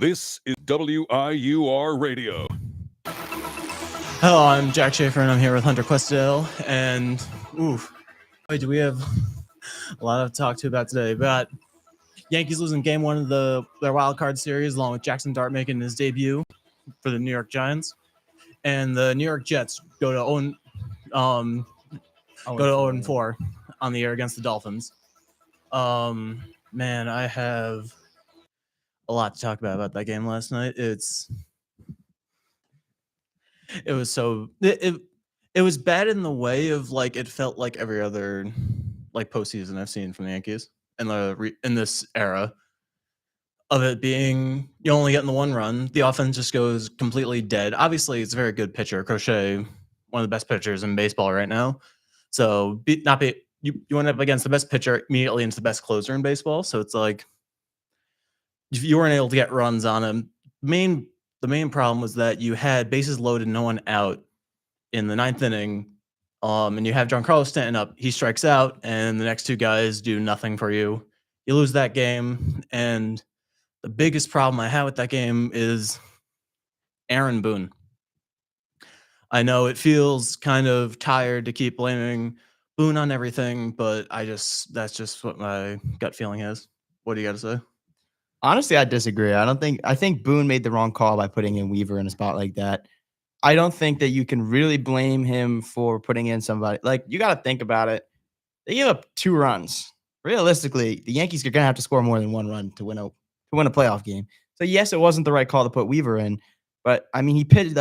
This is WIUR Radio. Hello, I'm Jack Schaefer, and I'm here with Hunter Questel. And, boy, do we have a lot to talk to about today. We got Yankees losing Game 1 of their wild card series, along with Jackson Dart making his debut for the New York Giants, and the New York Jets go to 0-4 on the year against the Dolphins. Man, I have a lot to talk about that game last night. It was so it was bad in the way of like it felt like every other like postseason I've seen from the Yankees in this era of it being you only getting the one run. The offense just goes completely dead. Obviously, it's a very good pitcher, Crochet, one of the best pitchers in baseball right now. So you went up against the best pitcher immediately into the best closer in baseball. So it's like if you weren't able to get runs on him. The main problem was that you had bases loaded, no one out in the ninth inning, and you have Giancarlo Stanton up. He strikes out, and the next two guys do nothing for you. You lose that game, and the biggest problem I had with that game is Aaron Boone. I know it feels kind of tired to keep blaming Boone on everything, but that's just what my gut feeling is. What do you got to say? Honestly, I disagree. I think Boone made the wrong call by putting in Weaver in a spot like that. I don't think that you can really blame him for putting in somebody. Like, you got to think about it. They gave up 2 runs. Realistically, the Yankees are going to have to score more than 1 run to win a playoff game. So yes, it wasn't the right call to put Weaver in, but I mean, he picked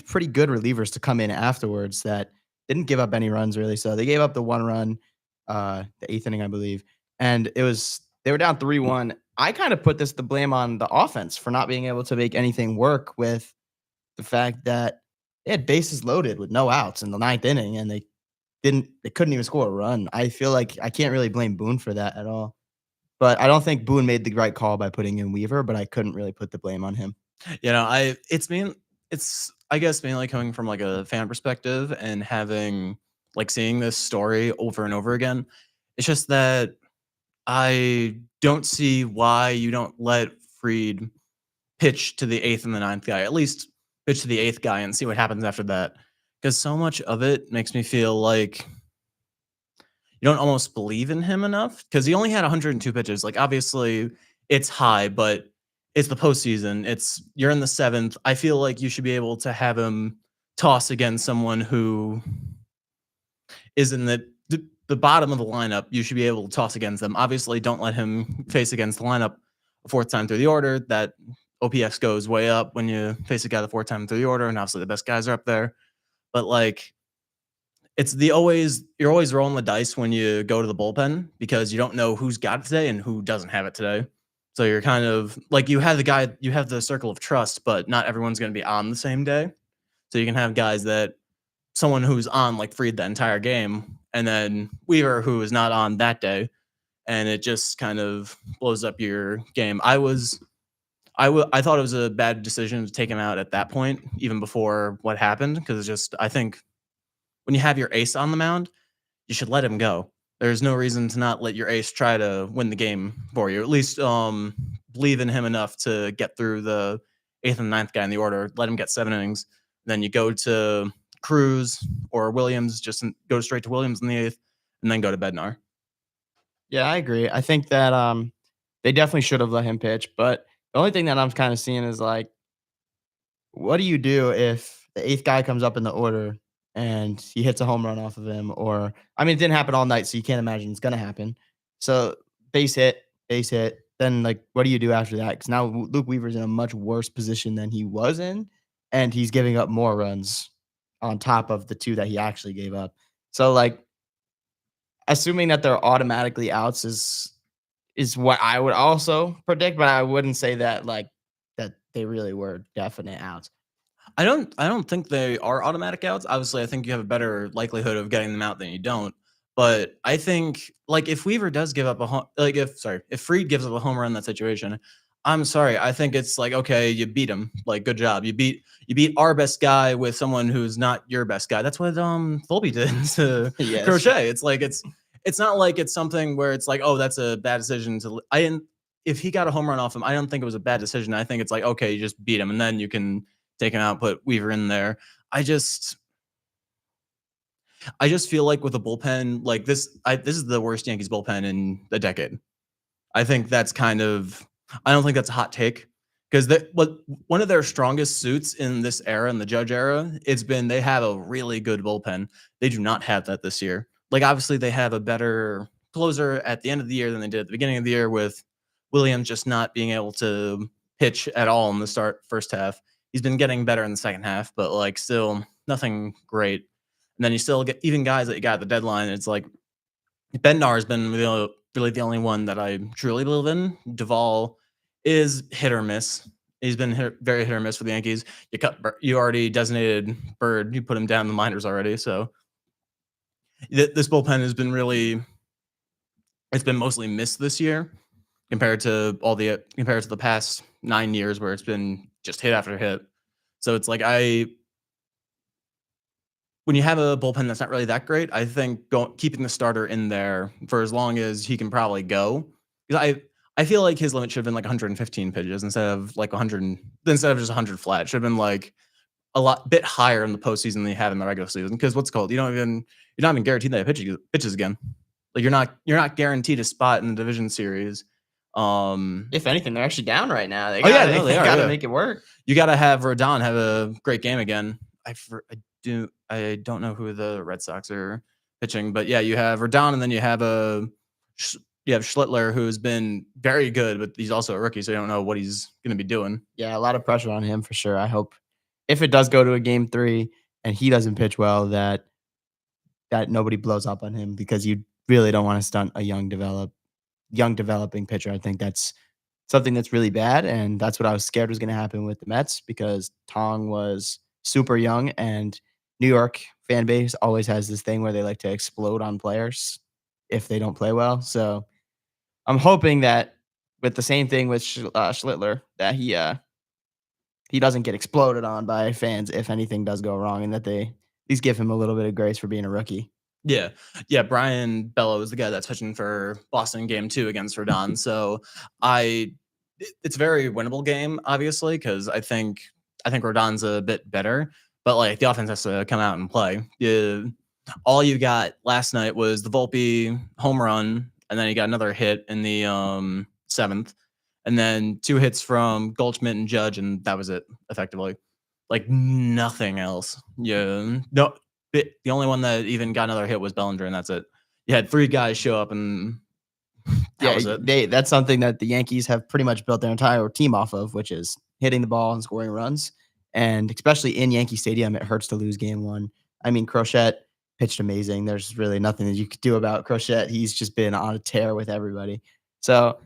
pretty good relievers to come in afterwards that didn't give up any runs really. So they gave up the 1 run, the 8th inning, I believe, and they were down 3-1. I kind of put the blame on the offense for not being able to make anything work with the fact that they had bases loaded with no outs in the 9th inning, and they couldn't even score a run. I feel like I can't really blame Boone for that at all. But I don't think Boone made the right call by putting in Weaver, but I couldn't really put the blame on him. You know, it's I guess mainly coming from like a fan perspective and having like seeing this story over and over again. It's just that I don't see why you don't let Fried pitch to the 8th and the 9th guy, at least pitch to the 8th guy and see what happens after that. Because so much of it makes me feel like you don't almost believe in him enough. Because he only had 102 pitches. Like, obviously, it's high, but it's the postseason. You're in the 7th. I feel like you should be able to have him toss against someone who is in the bottom of the lineup. You should be able to toss against them. Obviously, don't let him face against the lineup a 4th time through the order. That OPS goes way up when you face a guy the 4th time through the order, and obviously the best guys are up there. But like, you're always rolling the dice when you go to the bullpen because you don't know who's got it today and who doesn't have it today. So you're kind of like you have the circle of trust, but not everyone's going to be on the same day. So you can have guys someone who's on like Fried the entire game, and then Weaver who is not on that day, and it just kind of blows up your game. I thought it was a bad decision to take him out at that point, even before what happened, because I think when you have your ace on the mound, you should let him go. There's no reason to not let your ace try to win the game for you. At least believe in him enough to get through the 8th and 9th guy in the order. Let him get 7 innings. Then you go to Cruz or Williams, just go straight to Williams in the 8th, and then go to Bednar. Yeah, I agree. I think that they definitely should have let him pitch. But the only thing that I'm kind of seeing is like, what do you do if the 8th guy comes up in the order and he hits a home run off of him? Or, I mean, it didn't happen all night, so you can't imagine it's going to happen. So base hit. Then, like, what do you do after that? Because now Luke Weaver's in a much worse position than he was in, and he's giving up more runs on top of the 2 that he actually gave up. So, like, assuming that they're automatically outs is what I would also predict, but I wouldn't say that that they really were definite outs. I don't think they are automatic outs. Obviously, I think you have a better likelihood of getting them out than you don't. But I think like if Weaver does give up if Fried gives up a home run in that situation, I'm sorry. I think it's like, okay, you beat him. Like, good job. You beat our best guy with someone who's not your best guy. That's what Volpe did to Yes. Crochet. It's like it's not like it's something where it's like, oh, that's a bad decision to. if he got a home run off him, I don't think it was a bad decision. I think it's like, okay, you just beat him, and then you can take him out, put Weaver in there. I just feel like with a bullpen like this, this is the worst Yankees bullpen in a decade. I think that's kind of. I don't think that's a hot take because one of their strongest suits in this era, in the Judge era, it's been they have a really good bullpen. They do not have that this year. Like obviously they have a better closer at the end of the year than they did at the beginning of the year with Williams just not being able to pitch at all in the first half. He's been getting better in the second half, but like still nothing great. And then you still get even guys that you got at the deadline. It's like Bednar has been really the only one that I truly believe in. Duvall is hit or miss. He's been very hit or miss for the Yankees. You already designated Bird. You put him down in the minors already. So this bullpen has been it's been mostly missed this year compared to the past 9 years where it's been just hit after hit. So it's like when you have a bullpen that's not really that great, I think keeping the starter in there for as long as he can probably go. Because I feel like his limit should have been like 115 pitches instead of like 100, instead of just 100 flat. It should have been like a bit higher in the postseason than you have in the regular season. Because you're not even guaranteed that he pitches again. Like you're not guaranteed a spot in the division series. If anything, they're actually down right now. They they got to are. make it work. You got to have Rodon have a great game again. I don't know who the Red Sox are pitching, but yeah, you have Rodon, and then you have Schlittler, who's been very good, but he's also a rookie, so you don't know what he's going to be doing. Yeah, a lot of pressure on him for sure. I hope if it does go to a game 3 and he doesn't pitch well, that nobody blows up on him because you really don't want to stunt a young developing pitcher. I think that's something that's really bad, and that's what I was scared was going to happen with the Mets because Tong was super young, and New York fan base always has this thing where they like to explode on players if they don't play well. So I'm hoping that with the same thing with Schlittler, that he doesn't get exploded on by fans if anything does go wrong, and that they at least give him a little bit of grace for being a rookie. Yeah. Brian Bello is the guy that's pitching for Boston game 2 against Rodon. So it's a very winnable game, obviously, because I think Rodon's a bit better, but like the offense has to come out and play. All you got last night was the Volpe home run, and then he got another hit in the 7th, and then 2 hits from Goldschmidt and Judge, and that was it effectively. Like nothing else. Yeah. No. The only one that even got another hit was Bellinger, and that's it. You had 3 guys show up, and that was it. That's something that the Yankees have pretty much built their entire team off of, which is hitting the ball and scoring runs. And especially in Yankee Stadium, it hurts to lose game 1. I mean, Crochet pitched amazing. There's really nothing that you could do about Crochet. He's just been on a tear with everybody. So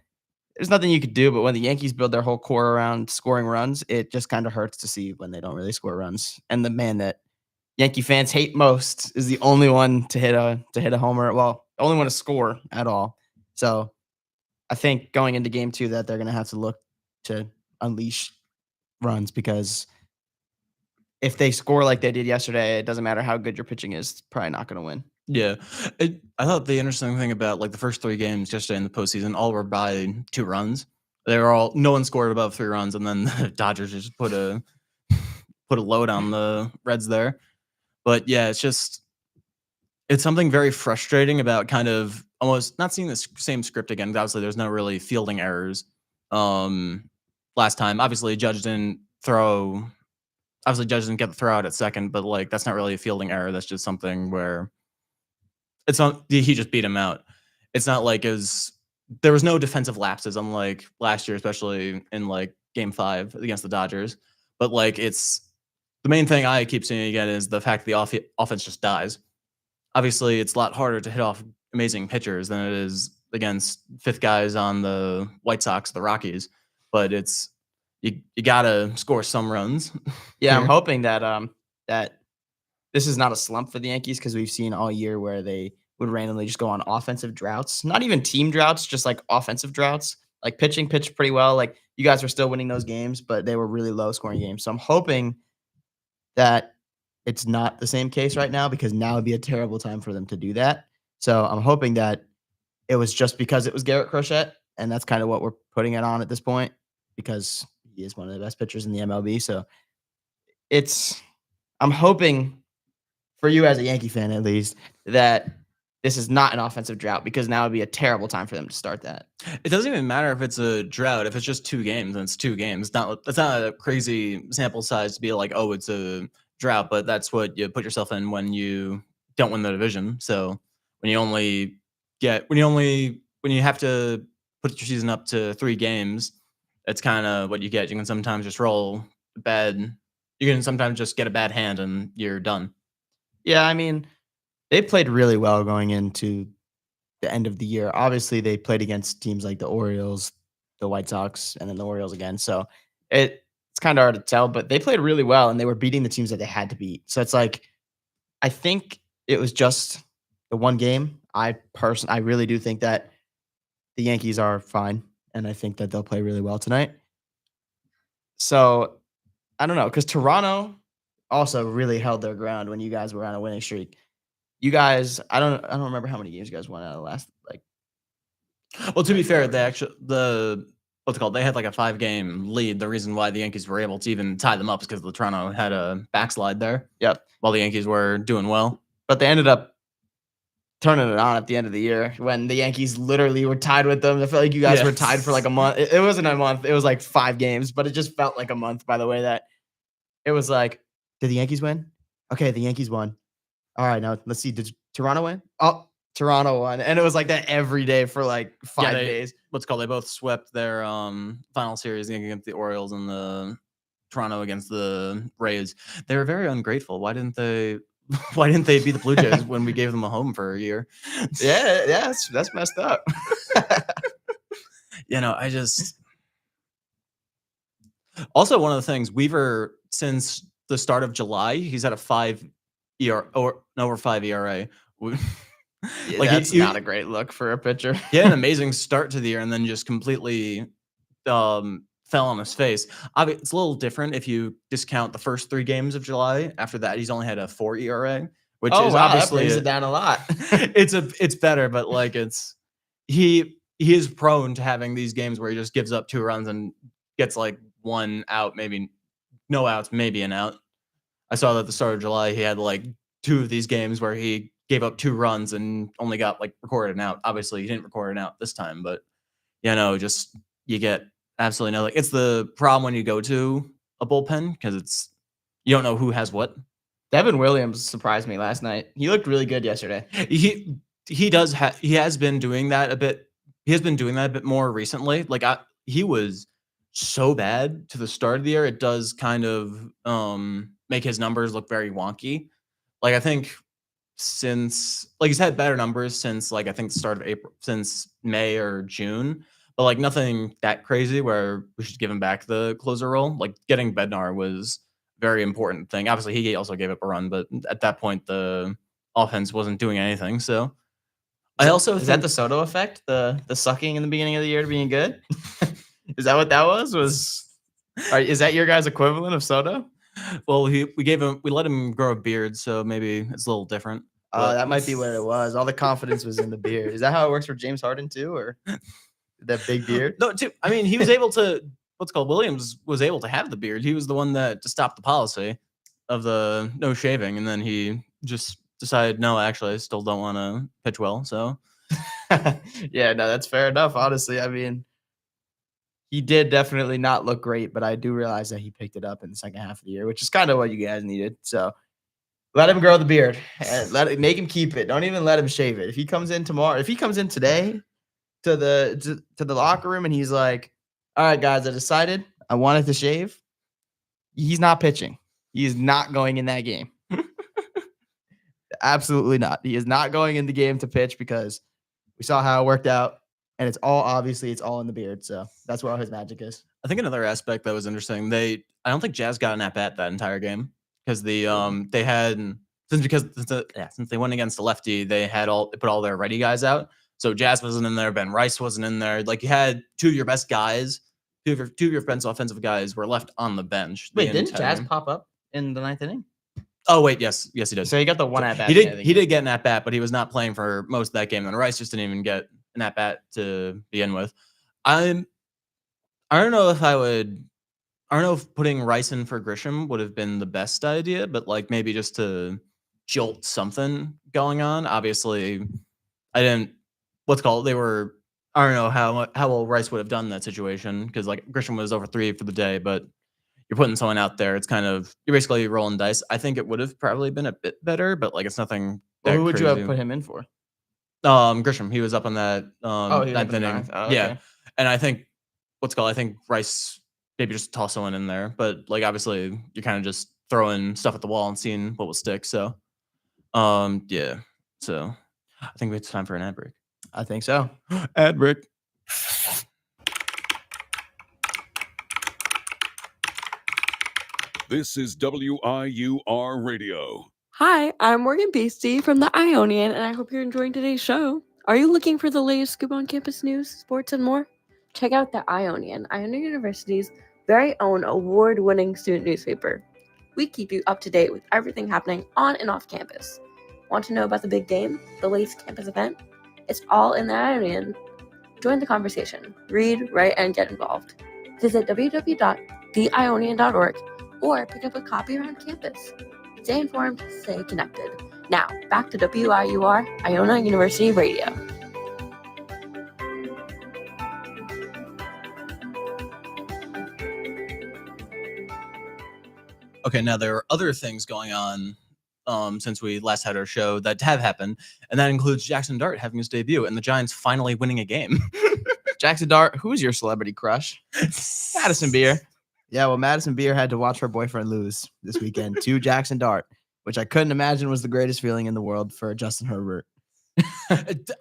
there's nothing you could do. But when the Yankees build their whole core around scoring runs, it just kind of hurts to see when they don't really score runs. And the man that Yankee fans hate most is the only one to hit a homer. Well, the only one to score at all. So I think going into game 2 that they're going to have to look to unleash runs because if they score like they did yesterday, it doesn't matter how good your pitching is, it's probably not going to win. Yeah. I thought the interesting thing about like the first 3 games yesterday in the postseason, all were by 2 runs. No one scored above 3 runs, and then the Dodgers just put a load on the Reds there. But yeah, it's something very frustrating about kind of almost not seeing the same script again. Obviously, there's no really fielding errors. Last time, obviously, Judge didn't get the throw out at second, but like that's not really a fielding error. That's just something where he just beat him out. It's not like there was no defensive lapses, unlike last year, especially in like game 5 against the Dodgers. But like the main thing I keep seeing again is the fact the offense just dies. Obviously, it's a lot harder to hit off amazing pitchers than it is against 5th guys on the White Sox, the Rockies. But you gotta score some runs. Yeah, I'm hoping that that this is not a slump for the Yankees because we've seen all year where they would randomly just go on offensive droughts. Not even team droughts, just like offensive droughts. Like pitching pitched pretty well. Like you guys were still winning those games, but they were really low scoring games. So I'm hoping that it's not the same case right now because now would be a terrible time for them to do that. So I'm hoping that it was just because it was Garrett Crochet and that's kind of what we're putting it on at this point because he is one of the best pitchers in the MLB. So I'm hoping for you as a Yankee fan, at least, that this is not an offensive drought because now would be a terrible time for them to start that. It doesn't even matter if it's a drought. If it's just 2 games, then it's 2 games. That's not a crazy sample size to be like, oh, it's a drought, but that's what you put yourself in when you don't win the division. So when you have to put your season up to 3 games, that's kind of what you get. You can sometimes just you can sometimes just get a bad hand and you're done. Yeah, I mean, they played really well going into the end of the year. Obviously, they played against teams like the Orioles, the White Sox, and then the Orioles again. So it's kind of hard to tell, but they played really well and they were beating the teams that they had to beat. So it's like, I think it was just the one game. I really do think that the Yankees are fine, and I think that they'll play really well tonight. So I don't know, because Toronto also really held their ground when you guys were on a winning streak. You guys, I don't remember how many games you guys won out of the last Well, to be fair, they actually they had like a 5-game lead. The reason why the Yankees were able to even tie them up is because Toronto had a backslide there. Yep. While the Yankees were doing well. But they ended up turning it on at the end of the year when the Yankees literally were tied with them. I felt like you guys were tied for like a month. It wasn't a month. It was like 5 games, but it just felt like a month by the way that it was like, did the Yankees win? Okay, the Yankees won. All right, now let's see. Did Toronto win? Oh, Toronto won. And it was like that every day for like 5 days. They both swept their final series against the Orioles and the Toronto against the Rays. They were very ungrateful. Why didn't they beat the Blue Jays when we gave them a home for a year? Yeah, that's messed up. I just also one of the things Weaver since the start of July, he's had a 5 over 5 ERA. That's not a great look for a pitcher. He had an amazing start to the year and then just completely fell on his face. It's a little different if you discount the first 3 games of July. After that, he's only had a 4 ERA, which is obviously that brings it down a lot. it's better, but like he is prone to having these games where he just gives up 2 runs and gets like 1 out, maybe no outs, maybe an out. I saw that at the start of July, he had like 2 of these games where he gave up 2 runs and only got like recorded an out. Obviously, he didn't record an out this time, but just you get absolutely no. It's the problem when you go to a bullpen because you don't know who has what. Devin Williams surprised me last night. He looked really good yesterday. He has been doing that a bit. He has been doing that a bit more recently. Like he was so bad to the start of the year. It does kind of make his numbers look very wonky. Like I think since he's had better numbers since I think the start of April, since May or June, but like nothing that crazy where we should give him back the closer role. Like getting Bednar was a very important thing. Obviously, he also gave up a run, but at that point the offense wasn't doing anything. So is that the Soto effect? The sucking in the beginning of the year to being good? Is that what that was? Is that your guys' equivalent of Soto? Well, we let him grow a beard, so maybe it's a little different. Oh, that might be what it was. All the confidence was in the beard. Is that how it works for James Harden too, or that big beard? No, too. I mean, he was able to. Williams was able to have the beard. He was the one to stop the policy of the no shaving, and then he just decided, no, actually, I still don't want to pitch well. So, yeah, no, that's fair enough. Honestly, I mean, he did definitely not look great, but I do realize that he picked it up in the second half of the year, which is kind of what you guys needed. So let him grow the beard and make him keep it. Don't even let him shave it. If he comes in today to the locker room and he's like, all right, guys, I decided I wanted to shave. He's not pitching. He is not going in that game. Absolutely not. He is not going in the game to pitch because we saw how it worked out. And it's all in the beard. So that's where all his magic is. I think another aspect that was interesting, I don't think Jazz got an at-bat that entire game because they had since they went against the lefty, they put all their ready guys out. So Jazz wasn't in there, Ben Rice wasn't in there. Like you had 2 of your best guys, two of your best offensive guys were left on the bench. Wait, didn't Jazz pop up in the 9th inning? Oh wait, yes, he did. So he got the 1 at bat. He did get an at bat, but he was not playing for most of that game. And Rice just didn't even get an at bat to begin with. I don't know if I would. I don't know if putting Rice in for Grisham would have been the best idea, but like maybe just to jolt something going on. Obviously, I didn't. What's called? They were. I don't know how well Rice would have done in that situation because like Grisham was over 3 for the day, but you're putting someone out there. It's kind of you're basically rolling dice. I think it would have probably been a bit better, but like it's nothing Well, that who would you crazy. have put him in for? Grisham, he was up on that Oh, he was up ninth in the inning. ninth. Oh, Yeah, okay. and I think I think Rice maybe just toss someone in there, but like obviously you're kind of just throwing stuff at the wall and seeing what will stick. So, yeah. So I think it's time for an ad break. I think so. Ad break. This is WIUR Radio. Hi, I'm Morgan Beastie from the Ionian, and I hope you're enjoying today's show. Are you looking for the latest scoop on campus news, sports, and more? Check out the Ionian University's very own award-winning student newspaper. We keep you up to date with everything happening on and off campus. Want to know about the big game, the latest campus event? It's all in the Ionian. Join the conversation. Read, write, and get involved. Visit www.theionian.org or pick up a copy around campus. Stay informed, stay connected. Now, back to WIUR, Iona University Radio. Okay, now there are other things going on since we last had our show that have happened, and that includes Jackson Dart having his debut and the Giants finally winning a game. Jackson Dart, who's your celebrity crush? Madison Beer. Yeah, well, Madison Beer had to watch her boyfriend lose this weekend to Jackson Dart, which I couldn't imagine was the greatest feeling in the world for Justin Herbert.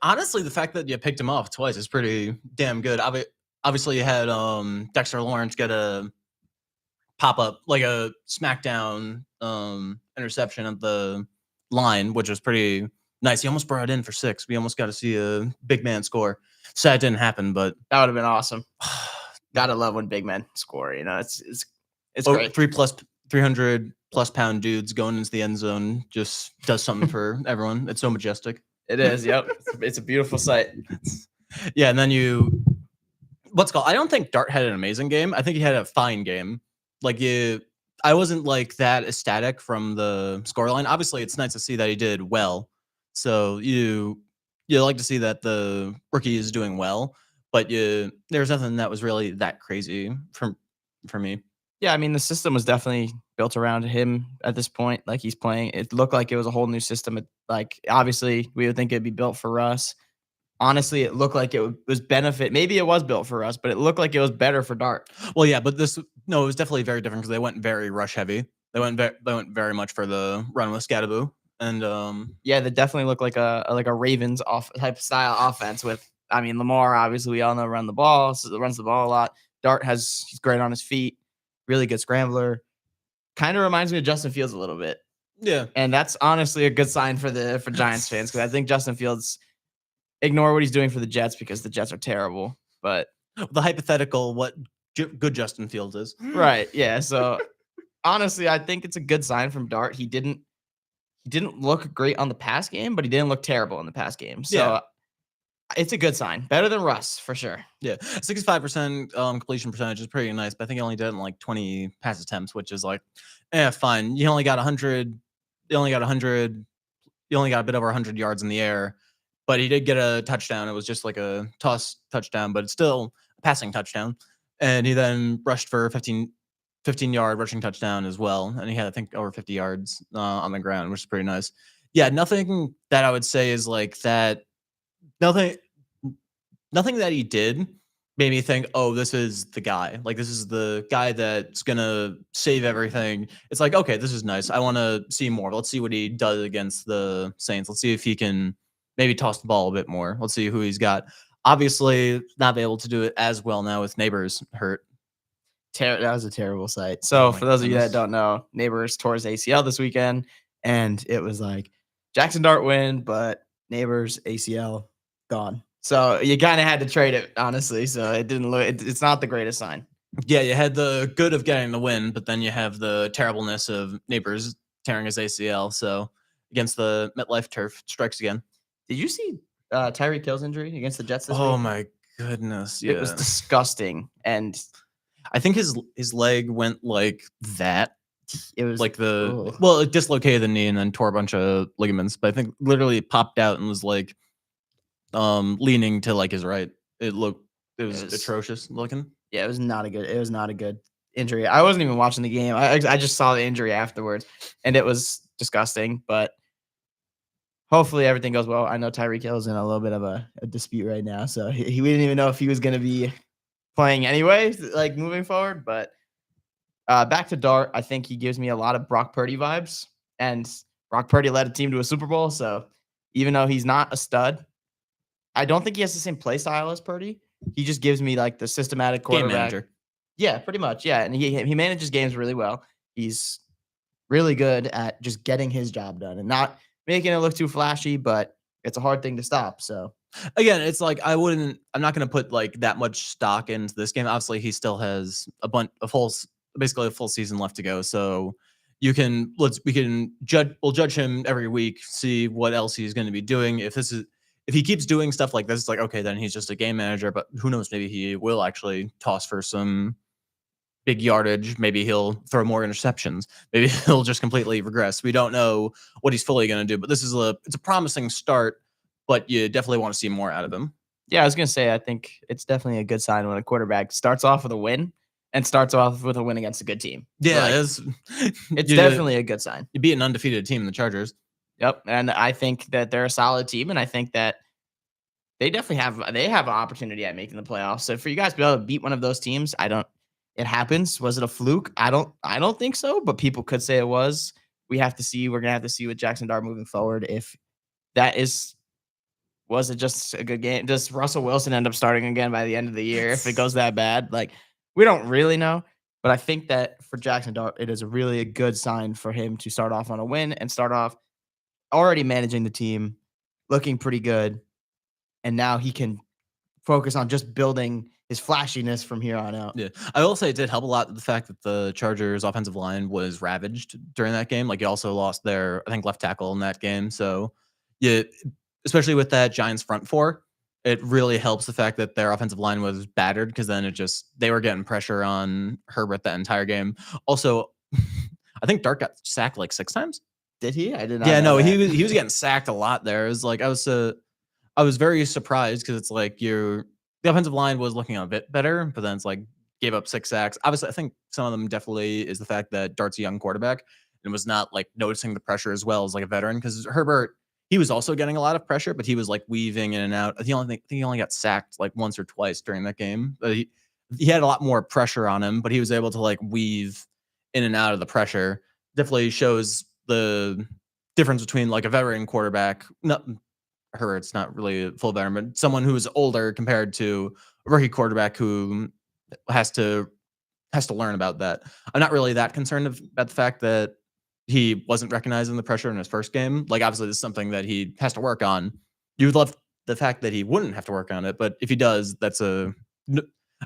Honestly, the fact that you picked him off twice is pretty damn good. Obviously, you had Dexter Lawrence get a pop up, like a smackdown interception at the line, which was pretty nice. He almost brought it in for 6. We almost got to see a big man score. Sad it didn't happen, but That would have been awesome. Gotta love when big men score. You know, it's great. 300 plus pound dudes going into the end zone just does something for everyone. It's so majestic. It is. Yep. It's a beautiful sight. Yeah, and then I don't think Dart had an amazing game. I think he had a fine game. Like I wasn't like that ecstatic from the scoreline. Obviously, it's nice to see that he did well. So you like to see that the rookie is doing well, but there's nothing that was really that crazy for me. Yeah, I mean, the system was definitely built around him at this point. Like he's playing, it looked like it was a whole new system. Like obviously, we would think it'd be built for Russ. Honestly, it looked like it was benefit. Maybe it was built for us, but it looked like it was better for Dart. Well, yeah, but it was definitely very different because they went very rush heavy. They went very much for the run with Scadaboo, and yeah, they definitely look like a Ravens type style offense. With I mean, Lamar obviously we all know runs the ball a lot. Dart he's great on his feet, really good scrambler. Kind of reminds me of Justin Fields a little bit. Yeah, and that's honestly a good sign for Giants fans because I think Justin Fields. Ignore what he's doing for the Jets because the Jets are terrible. But the hypothetical, what good Justin Fields is, right? Yeah. So honestly, I think it's a good sign from Dart. He didn't look great on the pass game, but he didn't look terrible in the pass game. So yeah. It's a good sign. Better than Russ for sure. Yeah, 65% completion percentage is pretty nice, but I think he only did it in like 20 pass attempts, which is like, fine. You only got 100. You only got a bit over 100 yards in the air. But he did get a touchdown. It was just like a toss touchdown, but it's still a passing touchdown. And he then rushed for 15-yard rushing touchdown as well. And he had, I think, over 50 yards on the ground, which is pretty nice. Yeah, nothing that I would say is like that. Nothing that he did made me think, oh, this is the guy. Like, this is the guy that's going to save everything. It's like, okay, this is nice. I want to see more. Let's see what he does against the Saints. Let's see if he can maybe toss the ball a bit more. Let's see who he's got. Obviously, not able to do it as well now with Neighbors hurt. That was a terrible sight. So for those of you that don't know, Neighbors tore his ACL this weekend, and it was like Jackson Dart win, but Neighbors ACL gone. So you kind of had to trade it, honestly. So it didn't look. It's not the greatest sign. Yeah, you had the good of getting the win, but then you have the terribleness of Neighbors tearing his ACL. So against the MetLife turf, strikes again. Did you see Tyreek Hill's injury against the Jets this week? Oh my goodness, yeah. It was disgusting, and I think his leg went like that. it was Like ugh. it dislocated the knee and then tore a bunch of ligaments, but I think literally popped out and was like leaning to like his right. It was was- atrocious looking. Yeah, it was not a good injury. I wasn't even watching the game. I just saw the injury afterwards, and it was disgusting. But hopefully everything goes well. I know Tyreek Hill's in a little bit of a dispute right now, so we didn't even know if he was going to be playing anyway, like moving forward. But back to Dart, I think he gives me a lot of Brock Purdy vibes, and Brock Purdy led a team to a Super Bowl. So even though he's not a stud, I don't think he has the same play style as Purdy. He just gives me like the systematic Game quarterback. manager. Yeah, pretty much. Yeah, and he manages games really well. He's really good at just getting his job done and not making it look too flashy, but it's a hard thing to stop. So Again, it's like I'm not going to put like that much stock into this game. Obviously, he still has basically a full season left to go. So we can judge him every week, see what else he's going to be doing. If he keeps doing stuff like this, it's like, okay, then he's just a game manager, but who knows, maybe he will actually toss for some big yardage. Maybe he'll throw more interceptions. Maybe he'll just completely regress. We don't know what he's fully going to do, but it's a promising start, but you definitely want to see more out of him. yeah, I was gonna say I think it's definitely a good sign when a quarterback starts off with a win and starts off with a win against a good team. Yeah, Like, it's definitely a good sign. You beat an undefeated team in the Chargers. Yep, and I think that they're a solid team, and I think that they definitely have an opportunity at making the playoffs. So for you guys to be able to beat one of those teams, it happens. Was it a fluke? I don't think so, but people could say it was. We're gonna have to see with Jackson Dart moving forward if that was it just a good game? Does Russell Wilson end up starting again by the end of the year if it goes that bad? Like, we don't really know. But I think that for Jackson Dart, it is really a good sign for him to start off on a win and start off already managing the team, looking pretty good. And now he can focus on just building his flashiness from here on out. Yeah, I will say it did help a lot the fact that the Chargers' offensive line was ravaged during that game. Like, you also lost their, I think, left tackle in that game. So, yeah, especially with that Giants front four, it really helps the fact that their offensive line was battered because then they were getting pressure on Herbert that entire game. Also, I think Dart got sacked like 6 times. Did he? I did not. Yeah, know no, that. he was getting sacked a lot there. It was like I was very surprised because it's like the offensive line was looking a bit better, but then it's like gave up 6 sacks. Obviously, I think some of them definitely is the fact that Dart's a young quarterback and was not like noticing the pressure as well as like a veteran because Herbert, he was also getting a lot of pressure, but he was like weaving in and out. I think he only got sacked like once or twice during that game. But he had a lot more pressure on him, but he was able to like weave in and out of the pressure. Definitely shows the difference between like a veteran quarterback. Herbert's not really a full veteran, but someone who's older compared to a rookie quarterback who has to learn about that. I'm not really that concerned about the fact that he wasn't recognizing the pressure in his first game. Like, obviously, this is something that he has to work on. You would love the fact that he wouldn't have to work on it, but if he does, that's a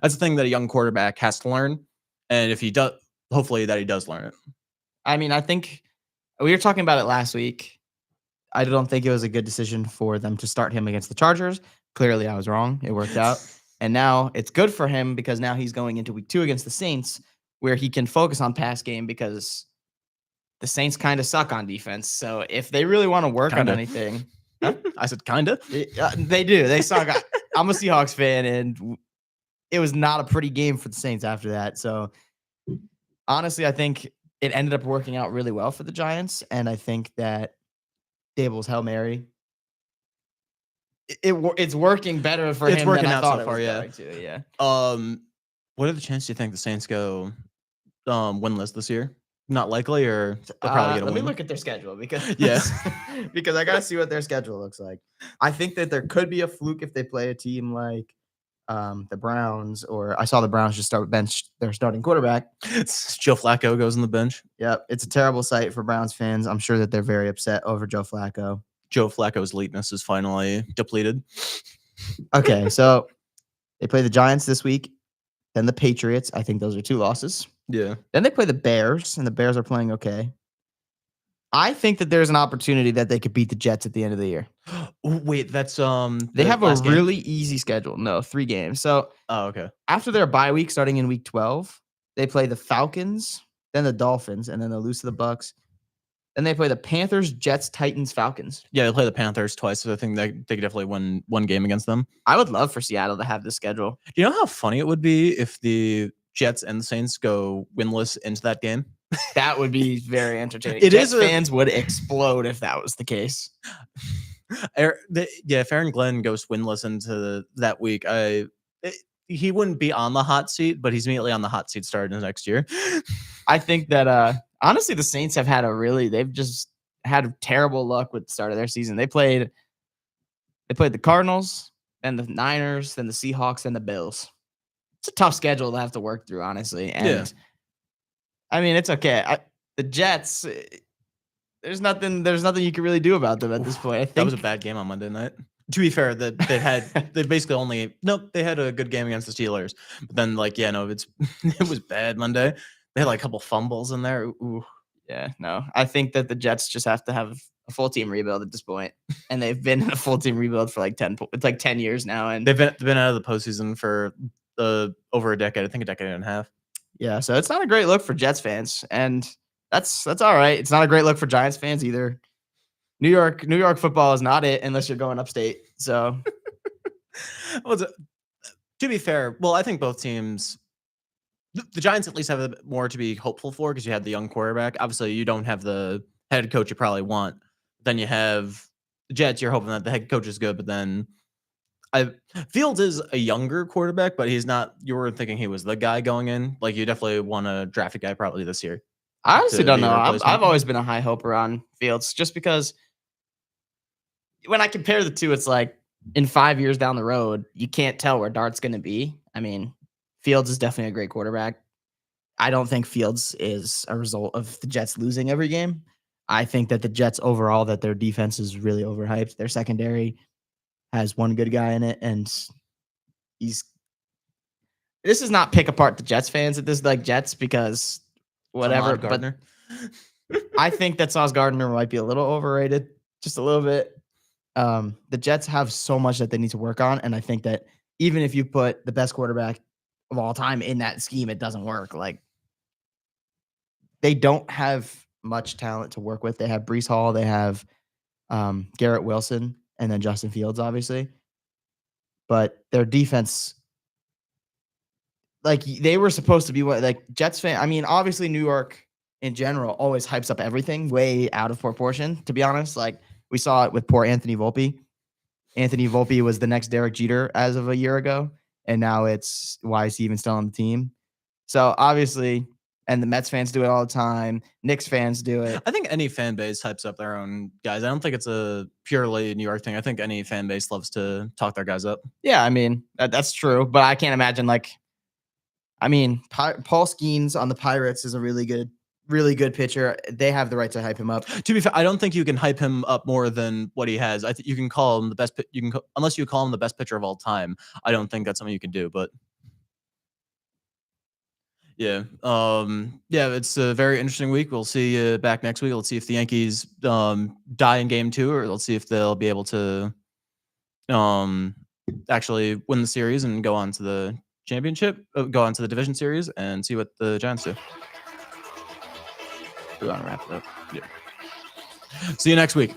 thing that a young quarterback has to learn. And if he does, hopefully that he does learn it. I mean, I think we were talking about it last week. I don't think it was a good decision for them to start him against the Chargers. Clearly, I was wrong. It worked out. And now it's good for him because now he's going into week 2 against the Saints where he can focus on pass game because the Saints kind of suck on defense. So if they really want to work on anything. I said kind of. They do. They suck. I'm a Seahawks fan, and it was not a pretty game for the Saints after that. So honestly, I think it ended up working out really well for the Giants. And I think that Dable's Hail Mary, it's working better for him. It's working than I out thought so it far, was yeah. going to, yeah. What are the chances you think the Saints go winless this year? Not likely, or they're probably gonna let win? me look at their schedule because Yeah. because I gotta see what their schedule looks like. I think that there could be a fluke if they play a team like the Browns, or I saw the Browns just bench their starting quarterback. Joe Flacco goes on the bench. Yep, it's a terrible sight for Browns fans. I'm sure that they're very upset over Joe Flacco. Joe Flacco's eliteness is finally depleted. Okay, so they play the Giants this week, then the Patriots. I think those are 2 losses. Yeah. Then they play the Bears, and the Bears are playing okay. I think that there's an opportunity that they could beat the Jets at the end of the year. Wait, that's They the have a last game? really easy schedule. No, 3 games. So Oh, okay. after their bye week, starting in week 12, they play the Falcons, then the Dolphins, and then they'll lose to the Bucks. Then they play the Panthers, Jets, Titans, Falcons. Yeah, they play the Panthers twice, so I think they could definitely win one game against them. I would love for Seattle to have this schedule. Do you know how funny it would be if the Jets and the Saints go winless into that game? That would be very entertaining. It Jets is fans would explode if that was the case. If Aaron Glenn goes winless into that week, he wouldn't be on the hot seat, but he's immediately on the hot seat starting the next year. I think that honestly, the Saints have had they've just had terrible luck with the start of their season. They played the Cardinals, then the Niners, then the Seahawks, and the Bills. It's a tough schedule to have to work through, honestly. And Yeah. I mean, it's okay. The Jets, there's nothing you can really do about them at this point. I think That was a bad game on Monday night. To be fair, that they had they basically they had a good game against the Steelers, but then it was bad Monday. They had like a couple fumbles in there. Ooh. Yeah, no. I think that the Jets just have to have a full team rebuild at this point, and they've been in a full team rebuild for like 10 years now, and They've been out of the postseason for over a decade. I think a decade and a half. yeah, so it's not a great look for Jets fans, and that's all right. It's not a great look for Giants fans either. New York football is not it unless you're going upstate. So, Well, to be fair, I think both teams, the Giants at least have a bit more to be hopeful for because you had the young quarterback. Obviously, you don't have the head coach you probably want. Then you have the Jets. You're hoping that the head coach is good, but then Fields is a younger quarterback, but he's not. You were thinking he was the guy going in. Like you definitely want to draft a guy probably this year. I honestly to don't be a know. replacement. I've always been a high hoper on Fields just because when I compare the two, it's like in 5 years down the road, you can't tell where Dart's going to be. I mean, Fields is definitely a great quarterback. I don't think Fields is a result of the Jets losing every game. I think that the Jets overall, that their defense is really overhyped. Their secondary has one good guy in it, and this is not pick apart the Jets fans at this like Jets because whatever. Ahmad Gardner. But I think that Sauce Gardner might be a little overrated, just a little bit. The Jets have so much that they need to work on, and I think that even if you put the best quarterback of all time in that scheme, it doesn't work. Like they don't have much talent to work with. They have Breece Hall, they have Garrett Wilson, and then Justin Fields, obviously. But their defense, like they were supposed to be what like Jets fan. I mean, obviously New York in general always hypes up everything way out of proportion, to be honest. Like we saw it with poor Anthony Volpe. Anthony Volpe was the next Derek Jeter as of a year ago. And now it's why is he even still on the team? So obviously, and the Mets fans do it all the time. Knicks fans do it. I think any fan base hypes up their own guys. I don't think it's a purely New York thing. I think any fan base loves to talk their guys up. Yeah, I mean, that's true. But I can't imagine Paul Skeens on the Pirates is a really good pitcher. They have the right to hype him up. To be fair, I don't think you can hype him up more than what he has. I think you can call him the best. Unless you call him the best pitcher of all time. I don't think that's something you can do. But yeah, it's a very interesting week. We'll see you back next week. Let's see if the Yankees die in Game 2, or let's see if they'll be able to actually win the series and go on to the championship, go on to the division series, and see what the Giants do. We want to wrap it up. Yeah. See you next week.